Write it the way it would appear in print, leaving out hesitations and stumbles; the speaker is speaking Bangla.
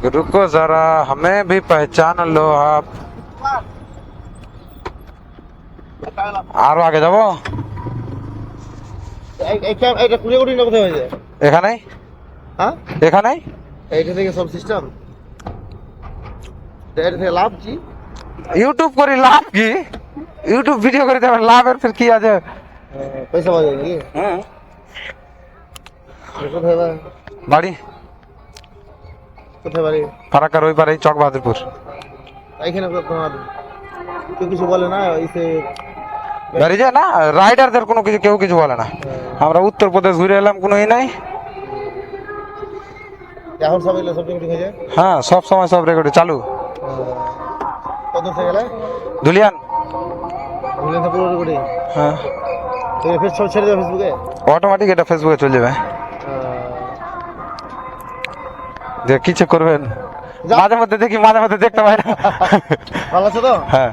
रुको जरा, हमें भी पहचान लो आप। আরো আগে যাবো? এটা খুলে উঠি না কোথায় হয়েছে? এখানেই হ্যাঁ এখানেই এইটা থেকে সব সিস্টেম, এটা থেকে লাভ কি? ইউটিউব করি লাভ কি? ইউটিউব ভিডিও করে দেবেন, লাভের ফির কি আছে? পয়সা পাওয়া যায় নাকি? হ্যাঁ। কোথায় বাড়ি কোথায় বাড়ি? ফারাক্কার ওই পারে, চক বাহাদুরপুর। এইখানে তোমার কেউ কিছু বলে না? এসে গাড়ি যায় না, রাইডারদের কোনো কিছু, কেউ কিছু বলে না। আমরা উত্তরপ্রদেশ ঘুরে এলাম, কোনো ই নাই। এখন সব এগুলো সব রেকর্ডিং হয়ে যায়? হ্যাঁ, সব সময় সব রেকর্ড চালু। কত থেকে গেলে? ধুলিয়ান। ভুলেন তো পুরো রেকর্ডিং। হ্যাঁ, ফের সব ছেড়ে দেবে ফেসবুকে? অটোমেটিক এটা ফেসবুকে চলে যাবে। যে কিছু করবেন, মাঝে মধ্যে দেখি, মাঝে মধ্যে দেখতে পাই না। ভালো আছে তো? হ্যাঁ।